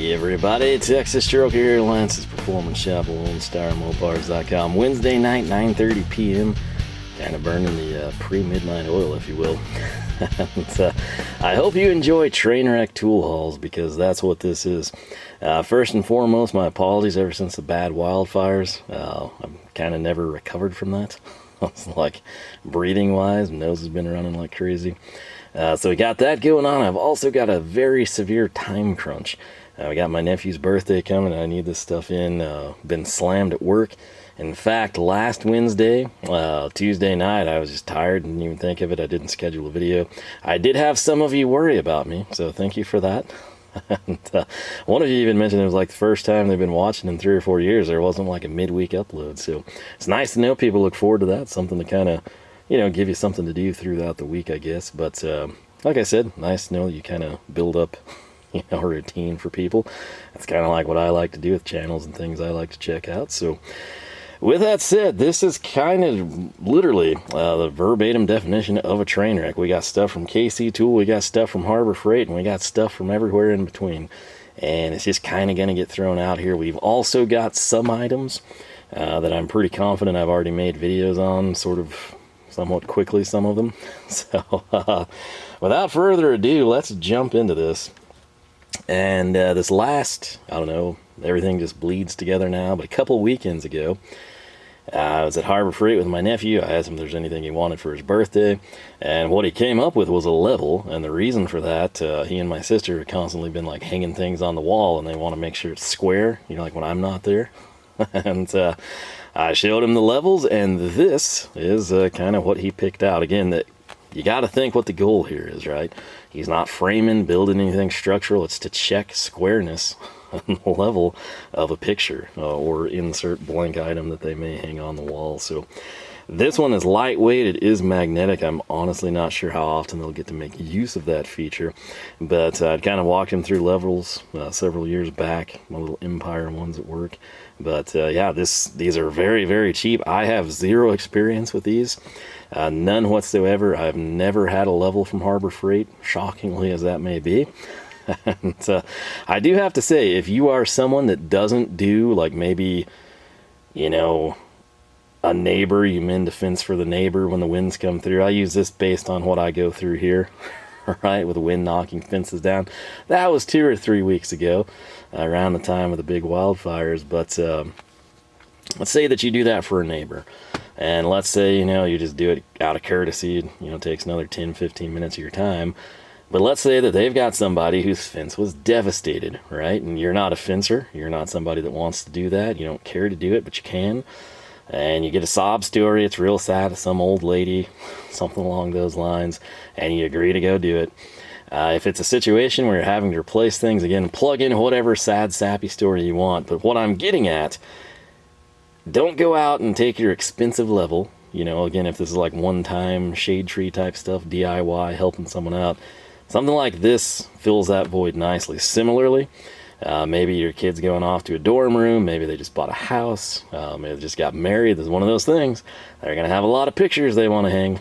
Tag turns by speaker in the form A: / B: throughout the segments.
A: Hey everybody, Texas Stroke here, Lance's Performance Shop, LoneStarMopars.com. Wednesday night, 9:30 p.m. Kind of burning the pre-midnight oil, if you will. And, I hope you enjoy Trainwreck tool hauls, because that's what this is. First and foremost, my apologies ever since the bad wildfires. I've kind of never recovered from that. Like breathing-wise, nose has been running like crazy. So we got that going on. I've also got a very severe time crunch. We got my nephew's birthday coming. I need this stuff in. Been slammed at work. In fact, last Wednesday, Tuesday night, I was just tired, didn't even think of it. I didn't schedule a video. I did have some of you worry about me, so thank you for that. And, one of you even mentioned it was like the first time they've been watching in 3 or 4 years. There wasn't like a midweek upload, so it's nice to know people look forward to that. Something to kind of, you know, give you something to do throughout the week, I guess. But like I said, nice to know you kind of build up, you know, a routine for people. That's kind of like what I like to do with channels and things I like to check out. So with that said, this is kind of literally the verbatim definition of a train wreck. We got stuff from KC Tool, we got stuff from Harbor Freight, and we got stuff from everywhere in between. And it's just kind of going to get thrown out here. We've also got some items that I'm pretty confident I've already made videos on, sort of somewhat quickly, some of them. So without further ado, let's jump into this. And this last, I don't know, everything just bleeds together now, but a couple weekends ago, I was at Harbor Freight with my nephew. I asked him if there's anything he wanted for his birthday, and what he came up with was a level. And the reason for that, he and my sister have constantly been like hanging things on the wall, and they want to make sure it's square, you know, like when I'm not there. And I showed him the levels, and this is kind of what he picked out. Again, that you got to think what the goal here is, right? He's not framing, building anything structural. It's to check squareness on the level of a picture or insert blank item that they may hang on the wall. So this one is lightweight. It is magnetic. I'm honestly not sure how often they'll get to make use of that feature, but I'd kind of walked him through levels several years back, my little Empire ones at work. But yeah, these are very, very cheap. I have zero experience with these, none whatsoever. I've never had a level from Harbor Freight, shockingly as that may be. And I do have to say, if you are someone that doesn't do, like maybe, you know, a neighbor, you mend a fence for the neighbor when the winds come through. I use this based on what I go through here, right, with the wind knocking fences down. That was 2 or 3 weeks ago, around the time of the big wildfires. But let's say that you do that for a neighbor, and let's say, you know, you just do it out of courtesy. You know, it takes another 10-15 minutes of your time. But let's say that they've got somebody whose fence was devastated, right? And you're not a fencer. You're not somebody that wants to do that. You don't care to do it, but you can. And you get a sob story. It's real sad to some old lady, something along those lines, and you agree to go do it. If it's a situation where you're having to replace things, again, plug in whatever sad, sappy story you want. But what I'm getting at, don't go out and take your expensive level. You know, again, if this is like one-time shade tree type stuff, DIY, helping someone out, something like this fills that void nicely. Similarly, maybe your kid's going off to a dorm room, maybe they just bought a house, maybe they just got married. There's one of those things. They're going to have a lot of pictures they want to hang.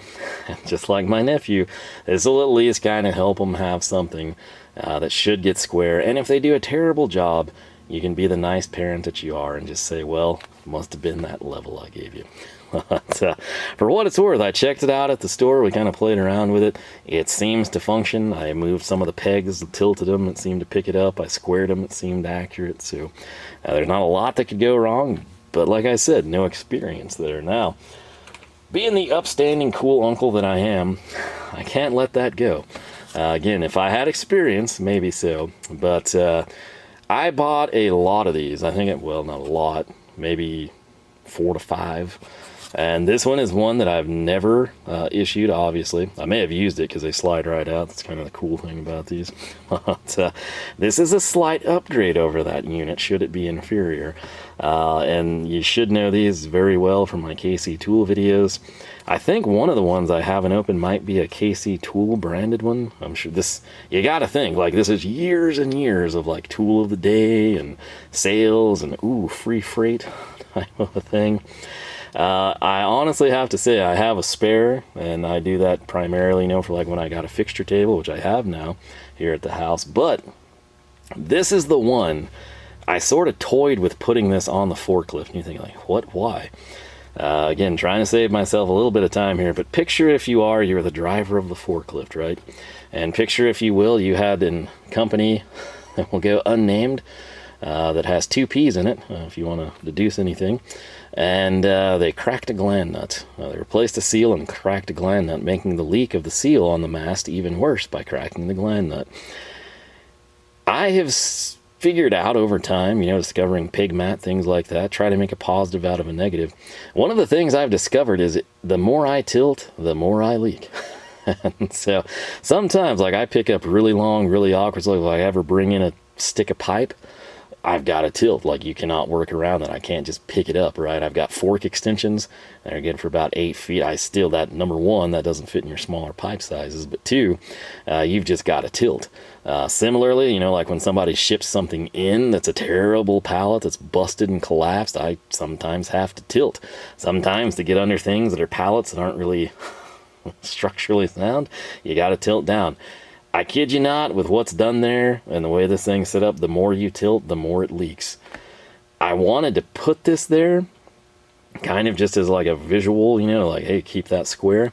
A: Just like my nephew, this will at least kind of help them have something that should get square. And if they do a terrible job, you can be the nice parent that you are and just say, well, it must have been that level I gave you. But, for what it's worth, I checked it out at the store. We kind of played around with it. It seems to function. I moved some of the pegs, tilted them. It seemed to pick it up. I squared them. It seemed accurate. So there's not a lot that could go wrong. But like I said, no experience there. Now, being the upstanding, cool uncle that I am, I can't let that go. Again, if I had experience, maybe so. But I bought a lot of these. I think well, not a lot, maybe 4 to 5. And this one is one that I've never issued, obviously. I may have used it because they slide right out. That's kind of the cool thing about these. But this is a slight upgrade over that unit, should it be inferior. And you should know these very well from my KC Tool videos. I think one of the ones I haven't opened might be a KC Tool branded one. I'm sure this, you gotta think, like, this is years and years of like tool of the day and sales and ooh, free freight type of a thing. I honestly have to say I have a spare, and I do that primarily, you know, for like when I got a fixture table, which I have now here at the house. But This is the one I sort of toyed with putting this on the forklift. And you think like, what, why? Again, trying to save myself a little bit of time here, but picture if you're the driver of the forklift, right? And picture, if you will, you had a company that will go unnamed that has 2 P's in it, if you want to deduce anything, and they cracked a gland nut. They replaced the seal and cracked a gland nut, making the leak of the seal on the mast even worse by cracking the gland nut. I have figured out over time, discovering pig mat, things like that, try to make a positive out of a negative. One of the things I've discovered is the more I tilt, the more I leak. And so sometimes, like, I pick up really long, really awkward, so if I ever bring in a stick of pipe, I've got to tilt. Like, you cannot work around that. I can't just pick it up, right? I've got fork extensions. They're good for about 8 feet. That number one, that doesn't fit in your smaller pipe sizes. But 2, you've just got to tilt. Similarly, like when somebody ships something in that's a terrible pallet that's busted and collapsed, I sometimes have to tilt. Sometimes to get under things that are pallets that aren't really structurally sound, you got to tilt down. I kid you not, with what's done there and the way this thing's set up, the more you tilt, the more it leaks. I wanted to put this there kind of just as like a visual, like, hey, keep that square.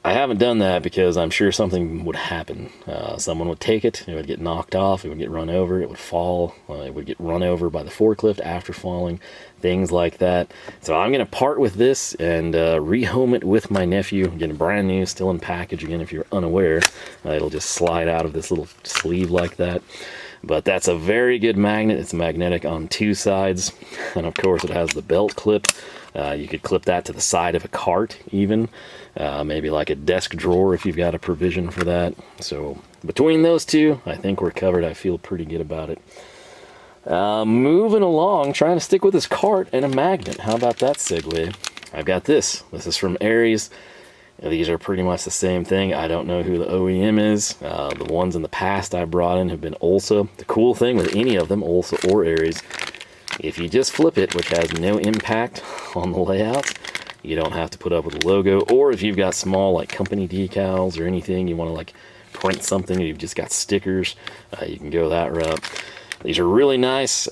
A: I haven't done that because I'm sure something would happen. Someone would take it, it would get knocked off, it would get run over, it would fall, it would get run over by the forklift after falling, things like that. So I'm going to part with this and rehome it with my nephew. Again, brand new, still in package. Again, if you're unaware, it'll just slide out of this little sleeve like that. But that's a very good magnet. It's magnetic on 2 sides. And of course, it has the belt clip. You could clip that to the side of a cart even. Maybe like a desk drawer if you've got a provision for that. So between those 2, I think we're covered. I feel pretty good about it. Moving along, trying to stick with this cart and a magnet. How about that segue? I've got this. This is from Aries. These are pretty much the same thing. I don't know who the OEM is. The ones in the past I brought in have been Olsa. The cool thing with any of them, Olsa or Aries, if you just flip it, which has no impact on the layout, you don't have to put up with the logo. Or if you've got small like company decals or anything, you want to like print something, or you've just got stickers, you can go that route. These are really nice.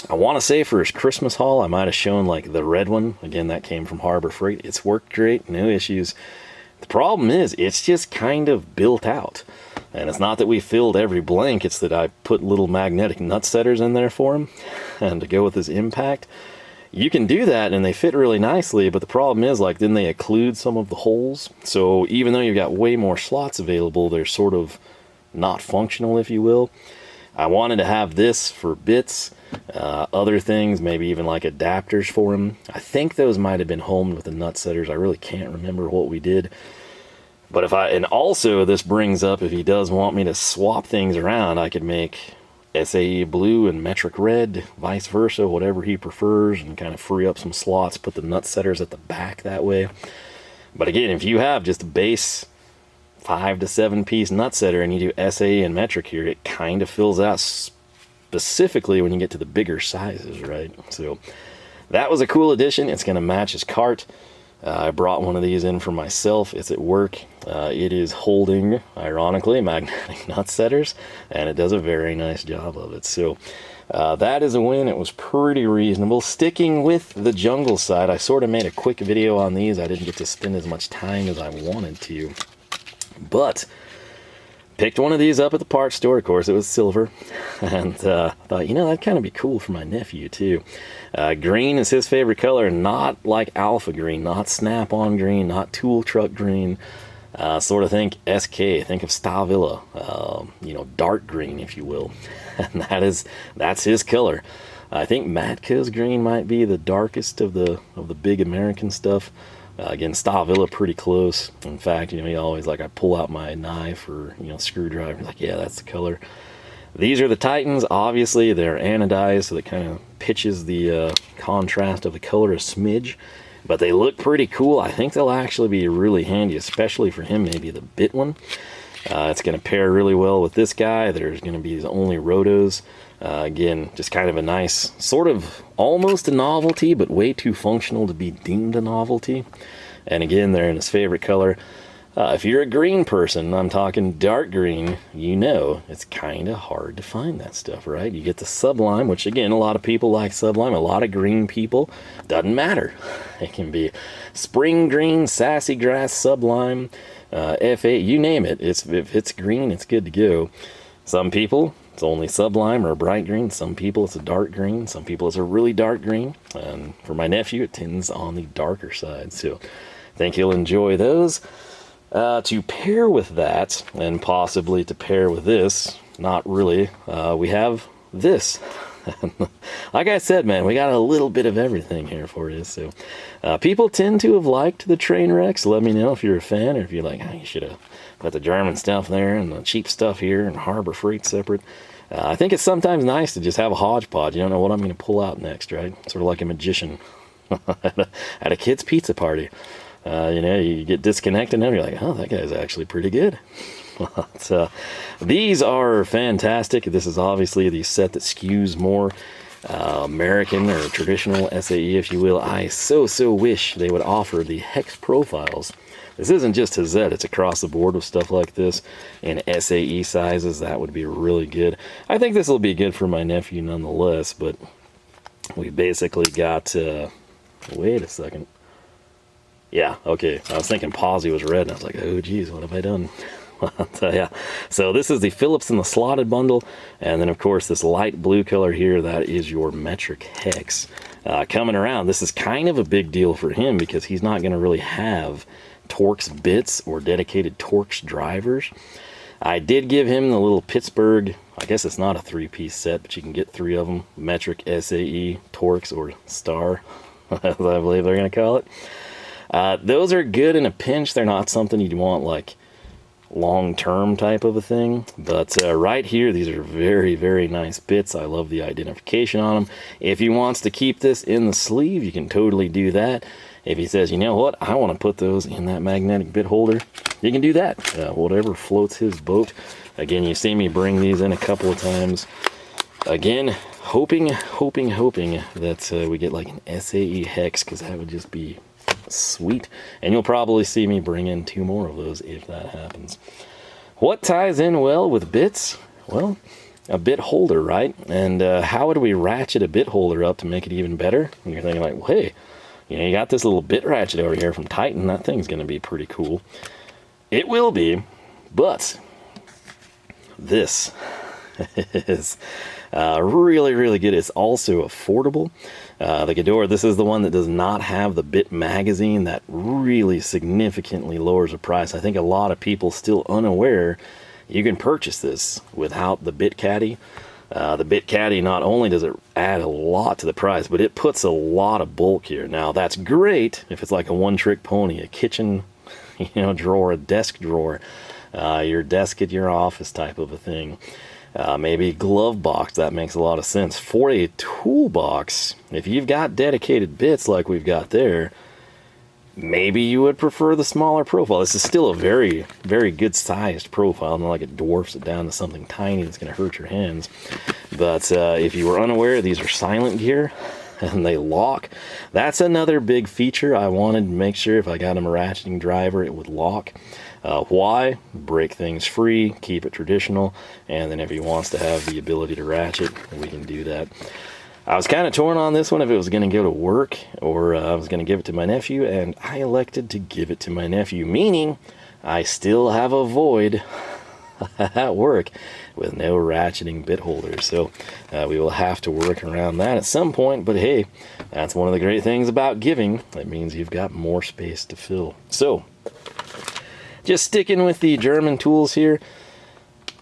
A: I want to say for his Christmas haul, I might have shown like the red one. Again, that came from Harbor Freight. It's worked great, no issues. The problem is it's just kind of built out. And it's not that we filled every blank, it's that I put little magnetic nut setters in there for him. And to go with his impact, you can do that and they fit really nicely, but the problem is, like, then they occlude some of the holes. So even though you've got way more slots available, they're sort of not functional, if you will. I wanted to have this for bits, other things, maybe even like adapters for him. I think those might have been homed with the nut setters. I really can't remember what we did. But and also this brings up, if he does want me to swap things around, I could make SAE blue and metric red, vice versa, whatever he prefers, and kind of free up some slots, put the nut setters at the back that way. But again, if you have just a base 5 to 7 piece nut setter and you do SAE and metric here, it kind of fills out specifically when you get to the bigger sizes, right? So that was a cool addition. It's going to match his cart. I brought one of these in for myself. It's at work. It is holding, ironically, magnetic nut setters, and it does a very nice job of it. So that is a win. It was pretty reasonable. Sticking with the jungle side, I sort of made a quick video on these. I didn't get to spend as much time as I wanted to, but picked one of these up at the parts store. Of course, it was silver, and thought, that'd kind of be cool for my nephew too. Green is his favorite color, not like alpha green, not snap-on green, not tool truck green. Sort of think SK, think of Stahlwille, dark green, if you will. And that's his color. I think Matco's green might be the darkest of the big American stuff. Again, Stahlwille pretty close. In fact, he always, like, I pull out my knife or, screwdriver, like, yeah, that's the color. These are the Titans. Obviously, they're anodized, so that kind of pitches the contrast of the color a smidge. But they look pretty cool. I think they'll actually be really handy, especially for him, maybe the bit one. It's going to pair really well with this guy. There's going to be his only rotos. Again, just kind of a nice, sort of almost a novelty, but way too functional to be deemed a novelty. And again, they're in his favorite color. If you're a green person, I'm talking dark green, you know it's kind of hard to find that stuff, right? You get the Sublime, which again, a lot of people like Sublime, a lot of green people, doesn't matter. It can be spring green, sassy grass, Sublime, F8, you name it. If it's green, it's good to go. Some people, it's only Sublime or a bright green. Some people, it's a dark green. Some people, it's a really dark green. And for my nephew, it tends on the darker side. So I think he'll enjoy those. To pair with that, and possibly to pair with this, not really, we have this. Like I said, man, we got a little bit of everything here for you. So people tend to have liked the Trainwreck, so let me know if you're a fan, or if you're like, oh, you should have put the German stuff there and the cheap stuff here and Harbor Freight separate. I think it's sometimes nice to just have a hodgepodge. You don't know what I'm going to pull out next, right? Sort of like a magician at a kid's pizza party. You know, you get disconnected and you're like, oh, that guy's actually pretty good. But, these are fantastic. This is obviously the set that skews more American or traditional SAE, if you will. I so wish they would offer the hex profiles. This isn't just Hazet, it's across the board with stuff like this in SAE sizes. That would be really good. I think this will be good for my nephew nonetheless, but we basically got, wait a second. Yeah, okay. I was thinking Posy was red, and I was like, oh, geez, what have I done? Yeah. So this is the Phillips in the slotted bundle, and then, of course, this light blue color here, that is your metric hex. Coming around, this is kind of a big deal for him because he's not going to really have Torx bits or dedicated Torx drivers. I did give him the little Pittsburgh, I guess it's not a three-piece set, but you can get 3 of them, metric, SAE, Torx, or Star, as I believe they're going to call it. Those are good in a pinch. They're not something you'd want like long-term type of a thing, but right here, these are very nice bits. I love the identification on them. If he wants to keep this in the sleeve, you can totally do that. If he says, you know what, I want to put those in that magnetic bit holder, you can do that. Whatever floats his boat. Again, you see me bring these in a couple of times. Again, hoping that we get like an SAE hex, because that would just be sweet. And you'll probably see me bring in 2 more of those if that happens. What ties in well with bits? Well, a bit holder, right? And how would we ratchet a bit holder up to make it even better? And you're thinking like, well, hey, you know, you got this little bit ratchet over here from Titan. That thing's going to be pretty cool. It will be, but this is really good. It's also affordable. The Gedore, this is the one that does not have the bit magazine. That really significantly lowers the price. I think a lot of people still unaware you can purchase this without the bit caddy. The bit caddy, not only does it add a lot to the price, but it puts a lot of bulk here. Now that's great if it's like a one-trick pony, a kitchen, you know, drawer, a desk drawer, your desk at your office type of a thing. Maybe glove box, that makes a lot of sense. For a toolbox, if you've got dedicated bits like we've got there, maybe you would prefer the smaller profile. This is still a very good sized profile, not like it dwarfs it down to something tiny that's going to hurt your hands. But if you were unaware, these are SilentGEAR and they lock. That's another big feature. I wanted to make sure if I got him a ratcheting driver, it would lock. Why? Break things free, keep it traditional, and then if he wants to have the ability to ratchet, we can do that. I was kind of torn on this one if it was going to go to work or I was going to give it to my nephew, and I elected to give it to my nephew, meaning I still have a void at work with no ratcheting bit holders. So we will have to work around that at some point, but hey, that's one of the great things about giving. That means you've got more space to fill. So just sticking with the German tools here,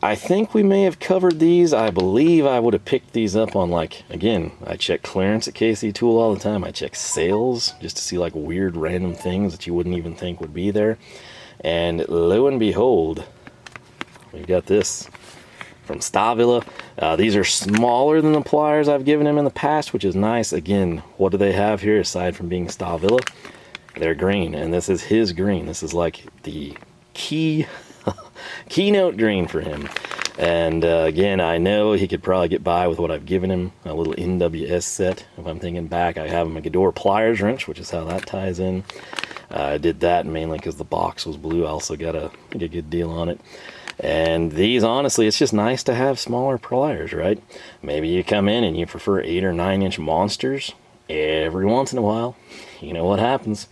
A: I think we may have covered these. I believe I would have picked these up on, like, again, I check clearance at KC Tool all the time. I check sales just to see like weird random things that you wouldn't even think would be there. And lo and behold, we've got this from Stabila. These are smaller than the pliers I've given him in the past, which is nice. Again, what do they have here aside from being Stahlwille? They're green, and this is his green. This is like the keynote green for him. And again, I know he could probably get by with what I've given him, a little NWS set. If I'm thinking back, I have him a Gedore pliers wrench, which is how that ties in. I did that mainly because the box was blue. I also got a good deal on it. And these, honestly, it's just nice to have smaller pliers, right? Maybe you come in and you prefer 8 or 9 inch monsters. Every once in a while, you know what happens.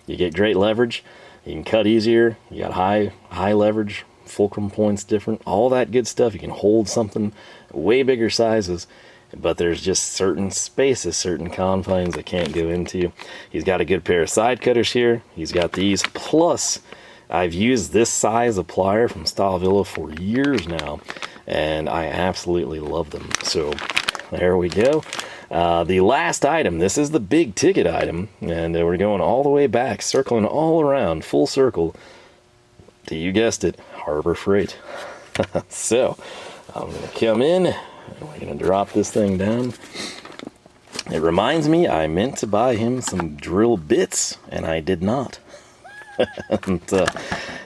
A: You get great leverage. You can cut easier. You got high leverage, fulcrum points different, all that good stuff. You can hold something way bigger sizes. But there's just certain spaces, certain confines I can't go into. He's got a good pair of side cutters here. He's got these. Plus, I've used this size of plier from Stahlwille for years now, and I absolutely love them. So there we go. The last item, this is the big ticket item, and we're going all the way back, circling all around, full circle, to, you guessed it, Harbor Freight. So I'm going to come in. We're going to drop this thing down. It reminds me, I meant to buy him some drill bits, and I did not. And,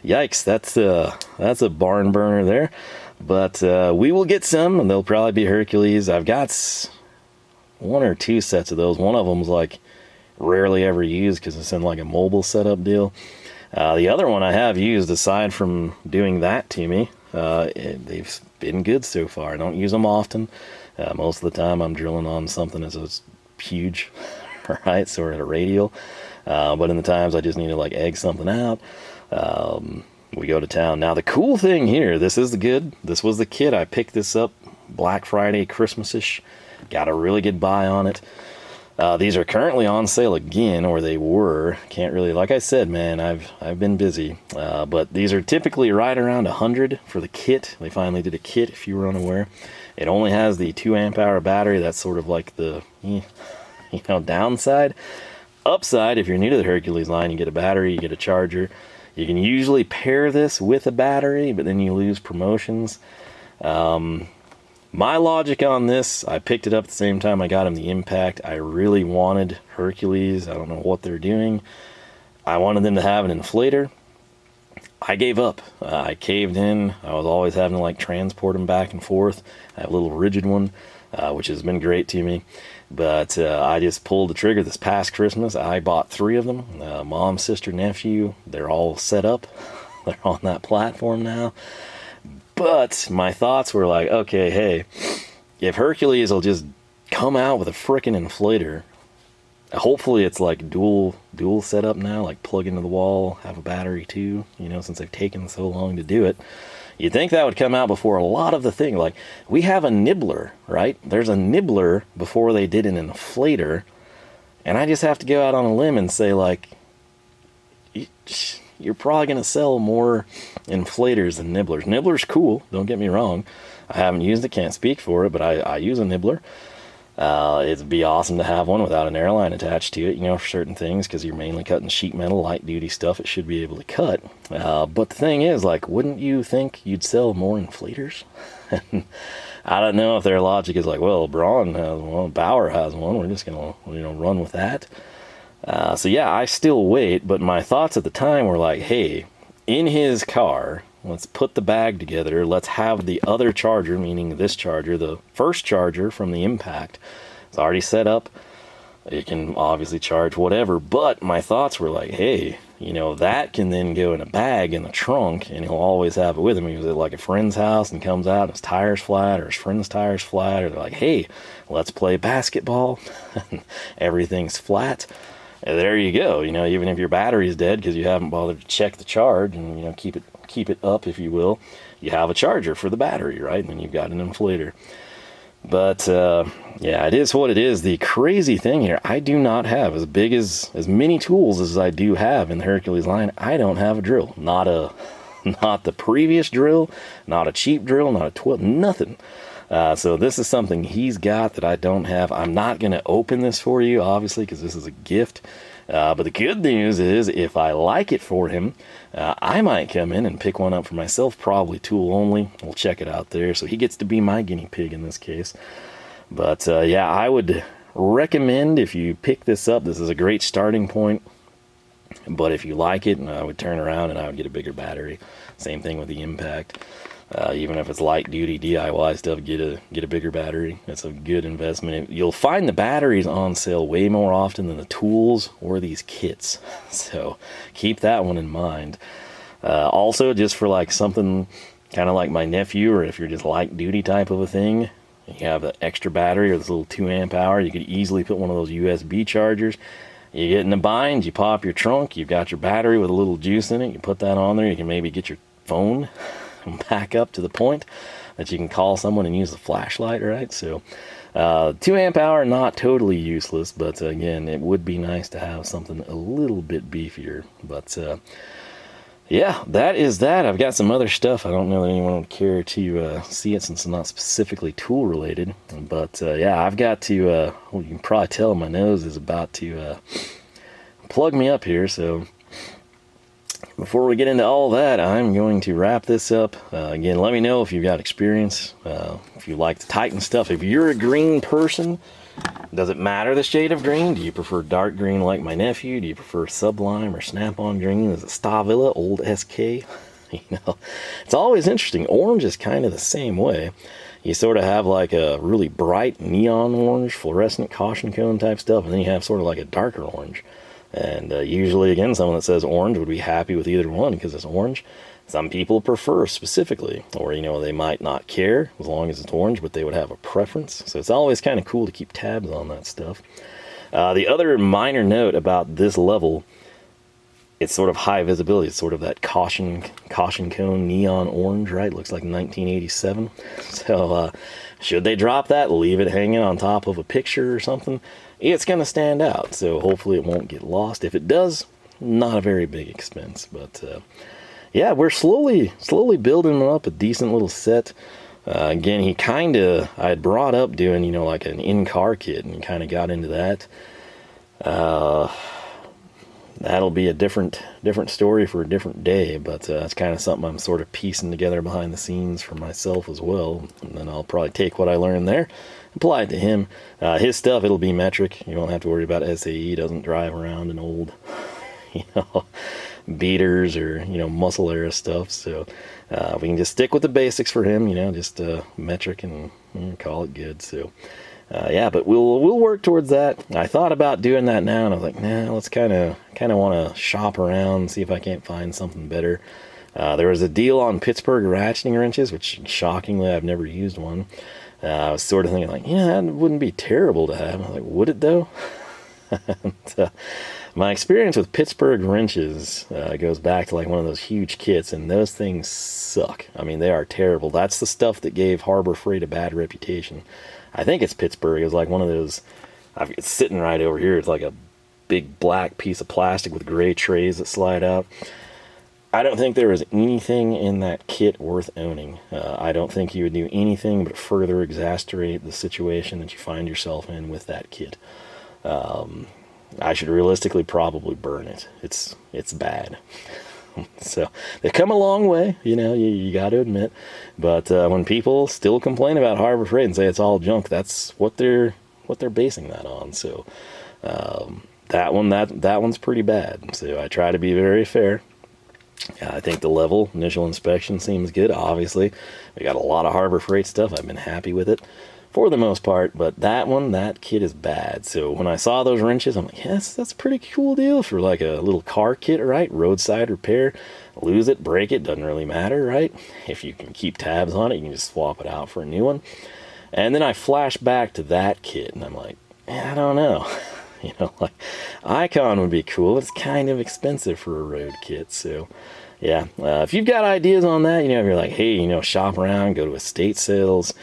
A: yikes, that's a barn burner there. But we will get some, and they'll probably be Hercules. I've got 1 or 2 sets of those. One of them's like rarely ever used because it's in like a mobile setup deal. The other one I have used, aside from doing that to me, they've been good so far. I don't use them often. Most of the time I'm drilling on something that's huge, right, sort of a radial. But in the times I just need to like egg something out, we go to town. Now the cool thing here, this was the kit. I picked this up Black Friday, Christmas-ish. Got a really good buy on it. These are currently on sale again, or they were. Can't really, like I said, man, I've been busy. But these are typically right around 100 for the kit. They finally did a kit, if you were unaware. It only has the 2 amp hour battery. That's sort of like the, downside. Upside, if you're new to the Hercules line, you get a battery, you get a charger. You can usually pair this with a battery, but then you lose promotions. My logic on this, I picked it up the same time I got him the Impact. I really wanted Hercules. I don't know what they're doing. I wanted them to have an inflator. I gave up. I caved in. I was always having to like transport them back and forth. I have a little rigid one, which has been great to me. But I just pulled the trigger this past Christmas. I bought 3 of them. Mom, sister, nephew. They're all set up. They're on that platform now. But my thoughts were like, okay, hey, if Hercules will just come out with a frickin' inflator, hopefully it's like dual setup now, like plug into the wall, have a battery too, since they've taken so long to do it. You'd think that would come out before a lot of the thing. Like, we have a nibbler, right? There's a nibbler before they did an inflator, and I just have to go out on a limb and say, like, you're probably going to sell more inflators than nibblers. Nibbler's cool, don't get me wrong. I haven't used it, can't speak for it, but I use a nibbler. It'd be awesome to have one without an airline attached to it, for certain things, because you're mainly cutting sheet metal, light duty stuff. It should be able to cut. But the thing is, like, wouldn't you think you'd sell more inflators? I don't know if their logic is like, well, Braun has one, Bauer has one, we're just going to, run with that. So yeah, I still wait, but my thoughts at the time were like, hey, in his car, let's put the bag together, let's have the other charger, meaning this charger, the first charger from the Impact. It's already set up. It can obviously charge whatever, but my thoughts were like, hey, that can then go in a bag in the trunk, and he'll always have it with him. He was at like a friend's house and comes out and his tire's flat, or his friend's tire's flat, or they're like, hey, let's play basketball. Everything's flat. And there you go. Even if your battery's dead because you haven't bothered to check the charge and keep it up, if you will, you have a charger for the battery, right? And then you've got an inflator. But yeah, it is what it is. The crazy thing here, I do not have as many tools as I do have in the Hercules line. I don't have a drill, not the previous drill, not a cheap drill, not a 12, nothing. So this is something he's got that I don't have. I'm not going to open this for you, obviously, because this is a gift. But the good news is, if I like it for him, I might come in and pick one up for myself, probably tool only. We'll check it out there. So he gets to be my guinea pig in this case. But yeah, I would recommend, if you pick this up, this is a great starting point. But if you like it, I would turn around and I would get a bigger battery. Same thing with the Impact. Even if it's light duty DIY stuff, get a bigger battery. That's a good investment. You'll find the batteries on sale way more often than the tools or these kits. So keep that one in mind. Also, just for like something kind of like my nephew, or if you're just light duty type of a thing, you have an extra battery or this little 2 amp hour, you could easily put one of those USB chargers. You get in a bind, you pop your trunk, you've got your battery with a little juice in it, you put that on there, you can maybe get your phone back up to the point that you can call someone and use the flashlight, right? So 2 amp hour, not totally useless, but again, it would be nice to have something a little bit beefier. But yeah, that is that. I've got some other stuff. I don't know that anyone would care to see it since it's not specifically tool related, but yeah, I've got to well, you can probably tell my nose is about to plug me up here. So before we get into all that, I'm going to wrap this up. Again, let me know if you've got experience, if you like to tighten stuff. If you're a green person, does it matter the shade of green? Do you prefer dark green like my nephew? Do you prefer Sublime or Snap-on green? Is it Stahlwille, old SK? You know, it's always interesting. Orange is kind of the same way. You sort of have like a really bright neon orange, fluorescent caution cone type stuff, and then you have sort of like a darker orange. And usually, again, someone that says orange would be happy with either one because it's orange. Some people prefer specifically, or, you know, they might not care as long as it's orange, but they would have a preference. So it's always kind of cool to keep tabs on that stuff. The other minor note about this level, it's sort of high visibility. It's sort of that caution cone neon orange, right? Looks like 1987. So should they drop that, leave it hanging on top of a picture or something, it's going to stand out. So hopefully it won't get lost. If it does, not a very big expense. But yeah, we're slowly building up a decent little set. Again, I had brought up doing, you know, like an in-car kit, and kind of got into that. That'll be a different story for a different day, but it's kind of something I'm sort of piecing together behind the scenes for myself as well. And then I'll probably take what I learned there, apply it to him. His stuff, it'll be metric. You don't have to worry about SAE. He doesn't drive around in old, you know, beaters or, you know, muscle era stuff. So we can just stick with the basics for him, you know, just metric and call it good. So yeah, but we'll work towards that. I thought about doing that now, and I was like, nah, let's kind of want to shop around, see if I can't find something better. There was a deal on PIttsburgh ratcheting wrenches, which shockingly I've never used one. I was sort of thinking like, yeah, that wouldn't be terrible to have. I was like, would it though? And, my experience with PIttsburgh wrenches goes back to like one of those huge kits, and those things suck. I mean, they are terrible. That's the stuff that gave Harbor Freight a bad reputation. I think it's Pittsburgh. It was like one of those, it's sitting right over here. It's like a big black piece of plastic with gray trays that slide out. I don't think there was anything in that kit worth owning. I don't think you would do anything but further exacerbate the situation that you find yourself in with that kit. I should realistically probably burn it. It's bad. So they've come a long way, you know, you got to admit. But when people still complain about Harbor Freight and say it's all junk, that's what they're basing that on. So that one's pretty bad. So I try to be very fair. I think the initial inspection seems good. Obviously, we got a lot of Harbor Freight stuff. I've been happy with it for the most part, but that kit is bad. So when I saw those wrenches, I'm like, yes, that's a pretty cool deal for like a little car kit, right? Roadside repair. Lose it, break it, doesn't really matter, right? If you can keep tabs on it, you can just swap it out for a new one. And then I flash back to that kit, and I'm like, I don't know. You know, like, Icon would be cool. It's kind of expensive for a road kit, so yeah. If you've got ideas on that, you know, if you're like, hey, you know, shop around, go to estate sales,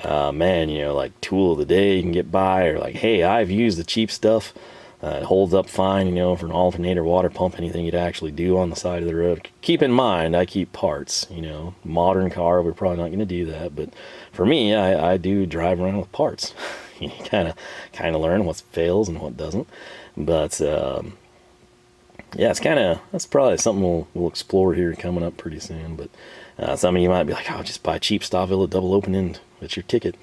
A: man, you know, like tool of the day you can get by, or like, hey, I've used the cheap stuff, it holds up fine, you know, for an alternator, water pump, anything you'd actually do on the side of the road. Keep in mind, I keep parts, you know, modern car, we're probably not going to do that, but for me, I do drive around with parts. You kind of learn what fails and what doesn't, but yeah, that's probably something we'll explore here coming up pretty soon. But some of you might be like, oh, just buy cheap Stahlwille double open end, it's your ticket.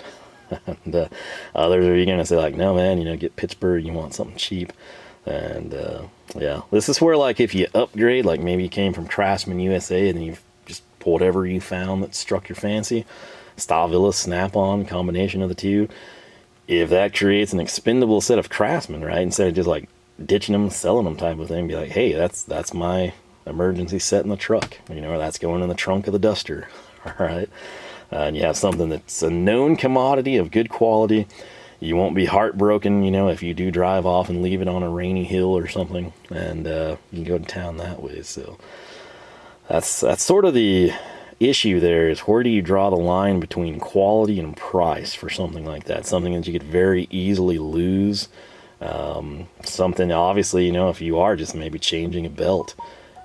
A: And others are going to say like, no man, you know, get Pittsburgh, you want something cheap. And yeah, this is where like if you upgrade, like maybe you came from Craftsman USA and then you've just whatever you found that struck your fancy. Stahlwille, Snap-on, combination of the two. If that creates an expendable set of craftsmen, right? Instead of just like ditching them, selling them type of thing, be like, hey, that's my emergency set in the truck, you know, or that's going in the trunk of the duster, all right? And you have something that's a known commodity of good quality. You won't be heartbroken, you know, if you do drive off and leave it on a rainy hill or something, and you can go to town that way. So that's sort of the issue there, is where do you draw the line between quality and price for something like that? Something that you could very easily lose. Something, obviously, you know, if you are just maybe changing a belt,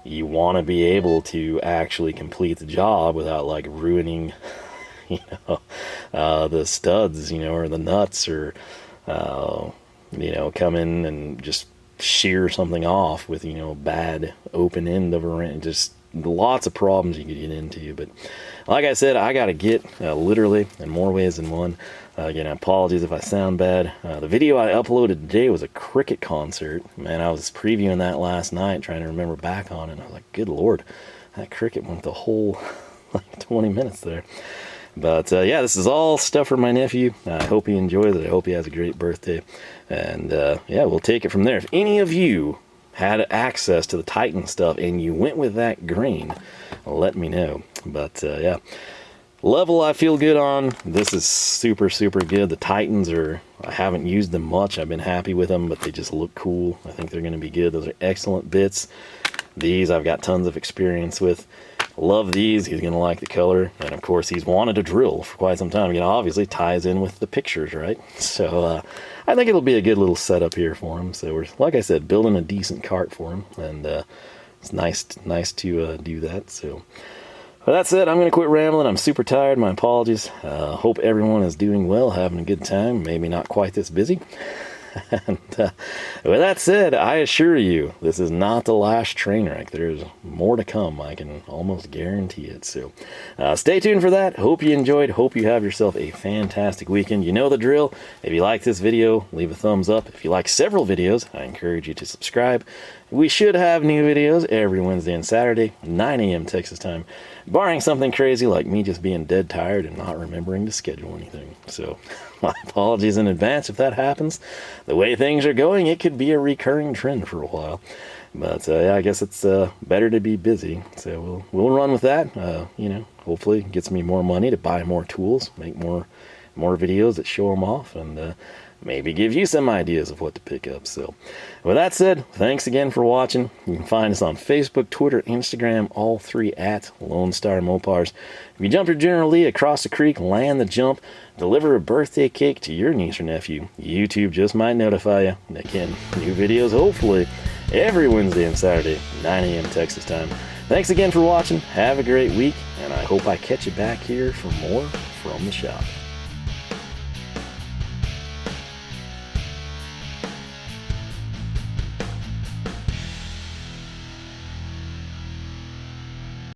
A: you want to be able to actually complete the job without like ruining, you know, the studs, you know, or the nuts, or you know, come in and just shear something off with, you know, bad open end of a wrench. Just lots of problems you could get into. But like I said, I gotta get literally in more ways than one. Again, apologies if I sound bad. The video I uploaded today was a cricket concert. Man, I was previewing that last night, trying to remember back on it, and I was like, good lord, that cricket went the whole like 20 minutes there. But yeah, this is all stuff for my nephew. I hope he enjoys it. I hope he has a great birthday. And yeah, we'll take it from there. If any of you had access to the Titan stuff and you went with that grain, let me know. But yeah, level I feel good on. This is super, super good. The Titans are, I haven't used them much. I've been happy with them, but they just look cool. I think they're going to be good. Those are excellent bits. These I've got tons of experience with. Love these. He's going to like the color. And of course, he's wanted to drill for quite some time. You know, obviously ties in with the pictures, right? So I think it'll be a good little setup here for him. So we're, like I said, building a decent cart for him. And it's nice to do that. So well, that's it. I'm going to quit rambling. I'm super tired. My apologies. Hope everyone is doing well, having a good time. Maybe not quite this busy. And with that said, I assure you, this is not the last Trainwreck. There's more to come. I can almost guarantee it. So stay tuned for that. Hope you enjoyed. Hope you have yourself a fantastic weekend. You know the drill. If you like this video, leave a thumbs up. If you like several videos, I encourage you to subscribe. We should have new videos every Wednesday and Saturday, 9 a.m. Texas time, barring something crazy like me just being dead tired and not remembering to schedule anything. So my apologies in advance if that happens. The way things are going, it could be a recurring trend for a while. But yeah, I guess it's better to be busy. So we'll run with that. You know, hopefully it gets me more money to buy more tools, make more videos that show them off, and maybe give you some ideas of what to pick up. So with that said, thanks again for watching. You can find us on Facebook, Twitter, Instagram, all three at Lone Star Mopars. If you jump your General Lee across the creek, land the jump, deliver a birthday cake to your niece or nephew, YouTube just might notify you. And again, new videos hopefully every Wednesday and Saturday, 9 a.m. Texas time. Thanks again for watching. Have a great week, and I hope I catch you back here for more from the shop.